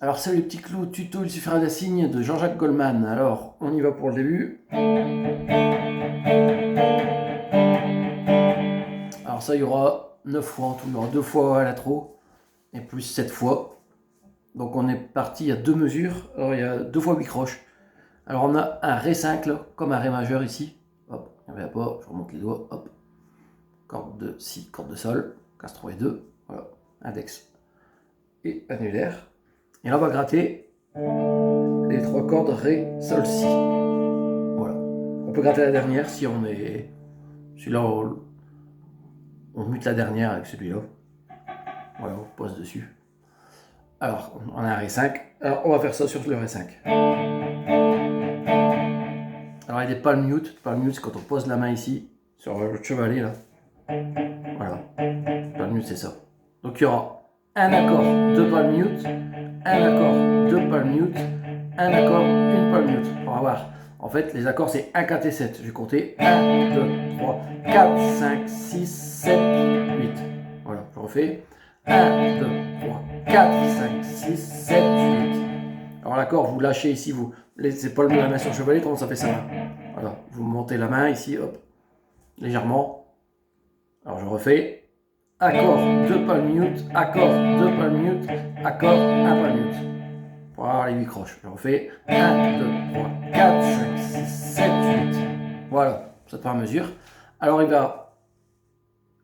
Alors c'est le petit clou tuto il suffira d'un signe de Jean-Jacques Goldman. Alors on y va pour le début. Alors ça il y aura 9 fois en tout, il y aura 2 fois à la trop et plus 7 fois. Donc on est parti à 2 mesures, alors il y a 2 fois 8 croches. Alors on a un Ré5 là, comme un Ré majeur ici. Hop, il n'y avait pas, je remonte les doigts, hop. Corde de Si, corde de Sol, casse 3 et 2, voilà, index et annulaire. Et là on va gratter les 3 cordes Ré, Sol, Si. Voilà. On peut gratter la dernière si on est... Celui-là, on mute la dernière avec celui-là. Voilà, on pose dessus. Alors, on a un Ré5. Alors, on va faire ça sur le Ré5. Alors, il y a des palm mute. Palm mute, c'est quand on pose la main ici, sur le chevalet, là. Voilà. Palm mute, c'est ça. Donc, il y aura un accord, 2 palm mute, un accord, 2 palm mute, un accord, une palm mute. On va voir. En fait, les accords, c'est 1, 4 et 7. Je vais compter 1, 2, 3, 4, 5, 6, 7, 8. Voilà, je refais. 1, 2, 3, 4, 5, 6, 7, 8. Alors l'accord, vous lâchez ici, vous laissez pas la main sur le chevalet, comment ça fait ça? Voilà, vous montez la main ici, hop, légèrement. Alors je refais. Accord, 2 palm mute, accord, 2 palm mute, accord, 1 palm mute. Pour avoir les 8 croches. Je refais 1, 2, 3, 4, 5, 6, 7, 8. Voilà, ça par mesure. Alors il va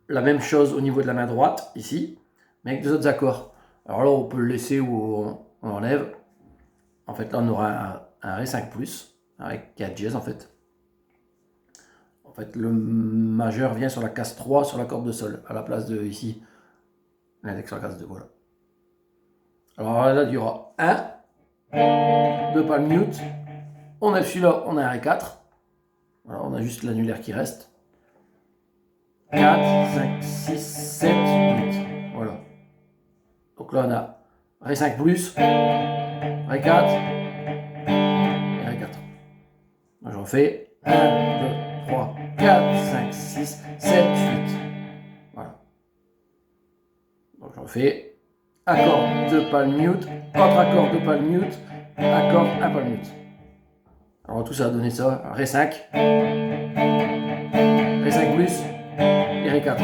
la même chose au niveau de la main droite, ici, mais avec 2 autres accords. Alors là, on peut le laisser ou on enlève. En fait, là, on aura un Ré5+, avec 4 dièse en fait. En fait, le majeur vient sur la case 3 sur la corde de Sol, à la place de ici, l'index sur la case 2, voilà. Alors là, il y aura 2 palm mute. On a celui-là, on a un Ré4. Voilà, on a juste l'annulaire qui reste. 4, 5, 6, 7, 8. Voilà. Donc là, on a Ré5+, Ré4 et Ré4. Donc je refais 1, 2, 3, 4, 5, 6, 7, 8. Voilà. Donc je refais accord 2 palm mute, autre accord 2 palm mute, accord 1 palm mute. Alors tout ça a donné ça, Ré5, Ré5+, et Ré4.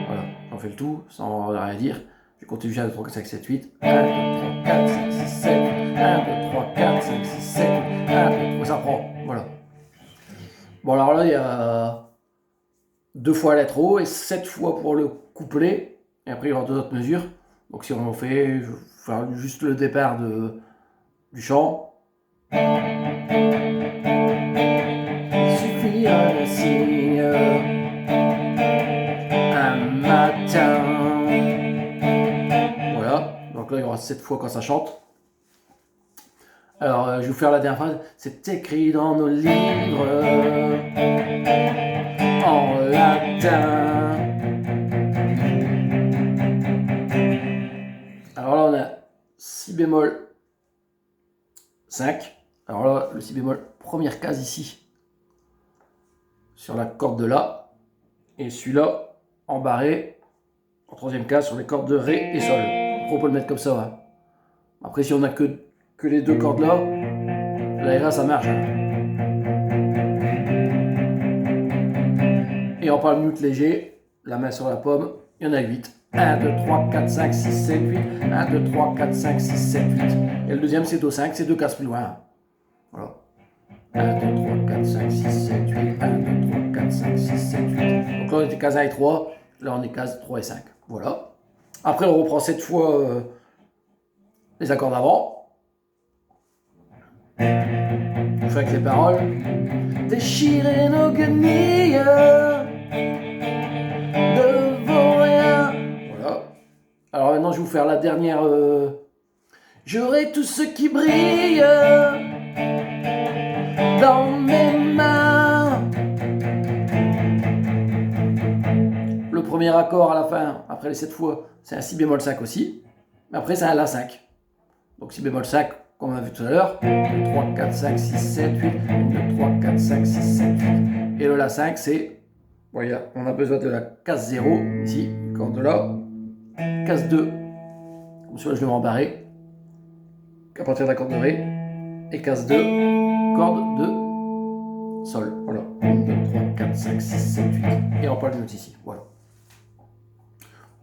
Voilà, j'en fais le tout sans rien dire. Je continue jusqu'à 2, 3, 4, 5, 6, 7, 8. 1, 2, 3, 4, 5, 6, 7, 8. 1, 2, 3, 4, 5, 6, 7, 8. 1, 2, 3, ça prend. Voilà. Bon, alors là, il y a 2 fois la lettre O et 7 fois pour le couplet. Et après, il y aura 2 autres mesures. Donc, si on fait, je vais faire juste le départ du chant. Il suffit d'un signe, un matin. Voilà. Donc là, il y aura 7 fois quand ça chante. Alors, je vais vous faire la dernière phrase. C'est écrit dans nos livres en latin. Alors là, on a Si bémol 5. Alors là, le Si bémol, première case ici, sur la corde de La. Et celui-là, embarré, en troisième case, sur les cordes de Ré et Sol. Après, on peut le mettre comme ça. Hein. Après, si on a que les 2 cordes là, la Ré, ça marche. Hein. Et en palm mute léger, la main sur la pomme, il y en a 8. 1, 2, 3, 4, 5, 6, 7, 8. 1, 2, 3, 4, 5, 6, 7, 8. Et le deuxième, c'est Do5, c'est 2 cases plus loin. Voilà. 1, 2, 3, 4, 5, 6, 7, 8. 1, 2, 3, 4, 5, 6, 7, 8. Donc là, on était case 1 et 3. Là, on est case 3 et 5. Voilà. Après, on reprend 7 fois les accords d'avant. On fait avec les paroles. Déchirer nos guenilles de vos rien. Voilà. Alors maintenant, je vais vous faire la dernière. J'aurai tout ce qui brille dans mes mains. Le premier accord à la fin, après les 7 fois, c'est un Si bémol 5 aussi. Mais après, c'est un La 5. Donc Si bémol 5, comme on a vu tout à l'heure. 1, 2, 3, 4, 5, 6, 7, 8. 1, 2, 3, 4, 5, 6, 7, 8. Et le La 5, c'est... Voilà, on a besoin de la case 0, ici, corde de La. Case 2. Comme ça, je vais m'embarrer. à partir de la corde de Ré, et case 2, corde de Sol. Voilà, 1, 2, 3, 4, 5, 6, 7, 8. Et on parle de notes ici. Voilà.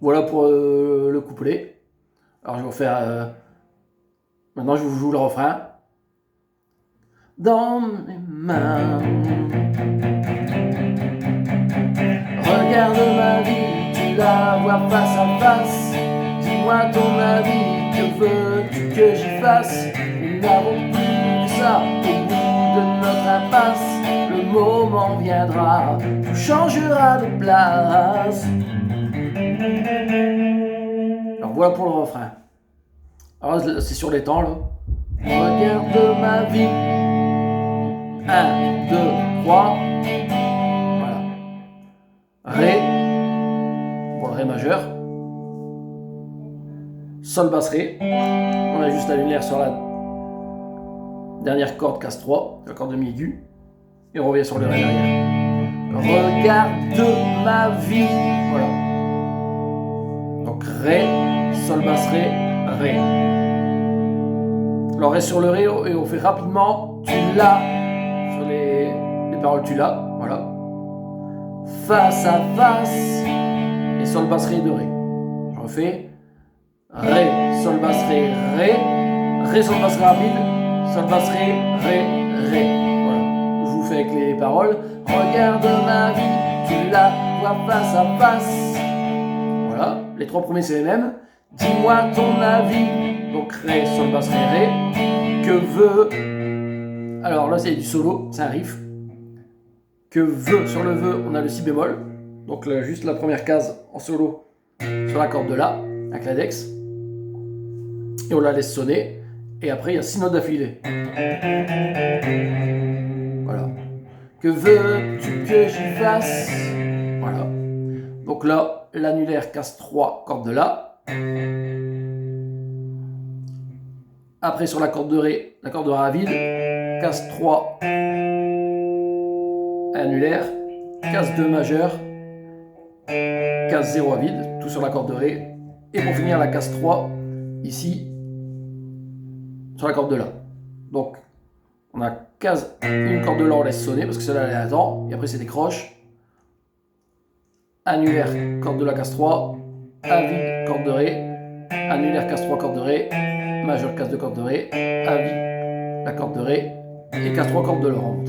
Voilà pour le couplet. Alors je vais vous faire. Maintenant je vous joue le refrain. Dans mes mains, regarde ma vie, tu la vois face à face. Dis-moi ton avis, que veux-tu que j'y fasse? Nous n'avons plus que ça au bout de notre impasse. Le moment viendra, tout changera de place. Alors voilà pour le refrain. Alors c'est sur les temps là. Regarde ma vie. 1, 2, 3. Voilà. Ré. Pour le Ré majeur. Sol basse Ré. On a juste la lunaire sur la dernière corde, case 3, la corde de mi aiguë. Et on revient sur le Ré derrière. Regarde ma vie. Voilà. Donc Ré, Sol basse Ré, Ré. Alors Ré sur le Ré et on fait rapidement. Tu l'as. Sur les paroles tu l'as. Voilà. Face à face. Et Sol basse Ré de Ré. Je refais. Ré, Sol basse Ré, Ré. Ré, Sol basse Ré rapide. Sol basse Ré, Ré, Ré. Voilà. Je vous fais avec les paroles. Regarde ma vie, tu la vois face à face. Voilà. Les trois premiers c'est les mêmes. Dis-moi ton avis. Donc Ré, Sol basse Ré, Ré. Que veut. Alors là c'est du solo, c'est un riff. Que veut, sur le veut, on a le si bémol. Donc là, juste la première case en solo sur la corde de La, avec l'index. Et on la laisse sonner. Et après il y a 6 notes d'affilée. Voilà. Que veux-tu que j'y fasse? Voilà. Donc là, l'annulaire case 3, corde de La. Après sur la corde de Ré, la corde de Ré à vide, case 3, annulaire, case 2 majeur, case 0 à vide, tout sur la corde de Ré. Et pour finir la case 3, ici, sur la corde de La. Donc, on a une corde de La, on laisse sonner parce que celle-là elle attend, et après c'est des croches. Annulaire, corde de La, case 3, à vide, corde de Ré, annulaire, case 3, corde de Ré, majeur, case 2, corde de Ré, à vide, la corde de Ré, et case 3, corde de La remonte.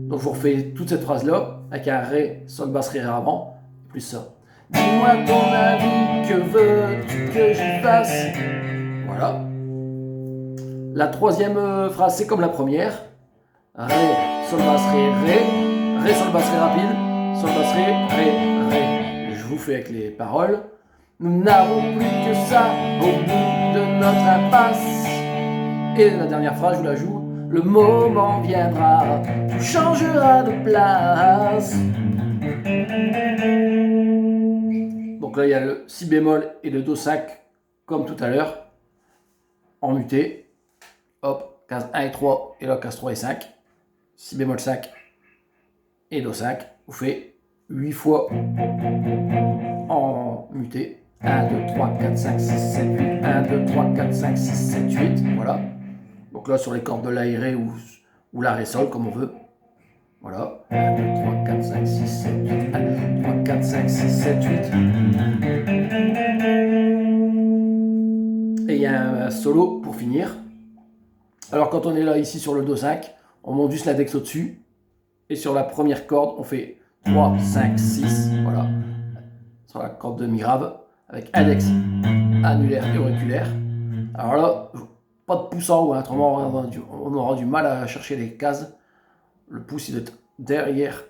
Donc je vous refais toute cette phrase-là, avec un Ré, Sol basse Ré avant, plus ça. Dis-moi ton avis, que veux-tu que j'y fasse? Voilà. La troisième phrase, c'est comme la première. Ré, Sol basse Ré, Ré. Ré, Sol basse Ré rapide. Sol basse Ré, Ré, Ré. Je vous fais avec les paroles. Nous n'avons plus que ça au bout de notre impasse. Et la dernière phrase, je vous la joue. Le moment viendra, tout changera de place. Donc là, il y a le si bémol et le do 5, comme tout à l'heure, en muté. Hop, case 1 et 3, et là, case 3 et 5. Si bémol 5 et do 5. Vous faites 8 fois en muté. 1, 2, 3, 4, 5, 6, 7, 8. 1, 2, 3, 4, 5, 6, 7, 8. Voilà. Donc là, sur les cordes de la et Ré ou la Ré Sol, comme on veut. Voilà. 1, 2, 3, 4, 5, 6, 7, 8. 1, 2, 3, 4, 5, 6, 7, 8. Et il y a un solo pour finir. Alors quand on est là ici sur le do 5, on monte juste l'index au-dessus. Et sur la première corde, on fait 3, 5, 6. Voilà. Sur la corde de mi grave. Avec index, annulaire et auriculaire. Alors là, pas de pouce en haut, hein, autrement on aura du mal à chercher les cases. Le pouce il doit être derrière,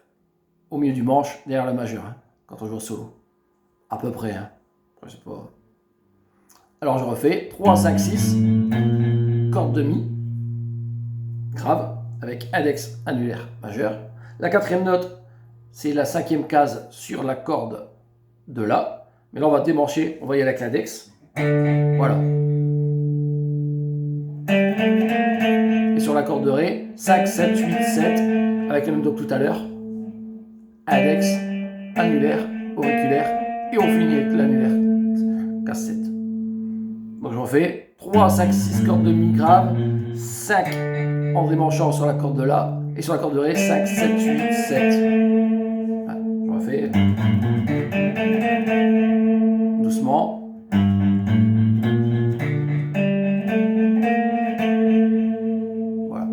au milieu du manche, derrière la majeure, hein, quand on joue au solo. À peu près. Hein. Je sais pas. Alors je refais 3, 5, 6, corde de mi, grave, avec index, annulaire, majeur. La quatrième note, c'est la cinquième case sur la corde de La. Mais là on va démancher, on va y aller avec l'index. Voilà. Et sur la corde de Ré, 5, 7, 8, 7, avec le même do que tout à l'heure. Index, annulaire, auriculaire, et on finit avec l'annulaire, case 7. Donc je refais 3, 5, 6 cordes de mi grave, 5 en ré manchant sur la corde de la, et sur la corde de ré, 5, 7, 8, 7. Voilà, je refais. Doucement. Voilà.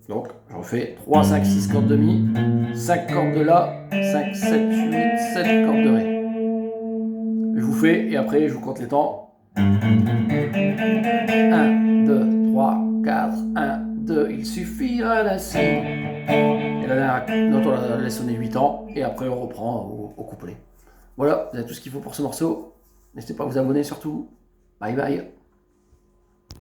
Donc, je refais 3, 5, 6 cordes de mi, 5 cordes de la, 5, 7, 8, 7 cordes de ré. Je vous fais, et après je vous compte les temps. 1, 2, 3, 4, 1, 2, il suffira d'un si. Et la dernière note, on la laisse sonner 8 ans, et après on reprend au couplet. Voilà, vous avez tout ce qu'il faut pour ce morceau. N'hésitez pas à vous abonner surtout. Bye bye.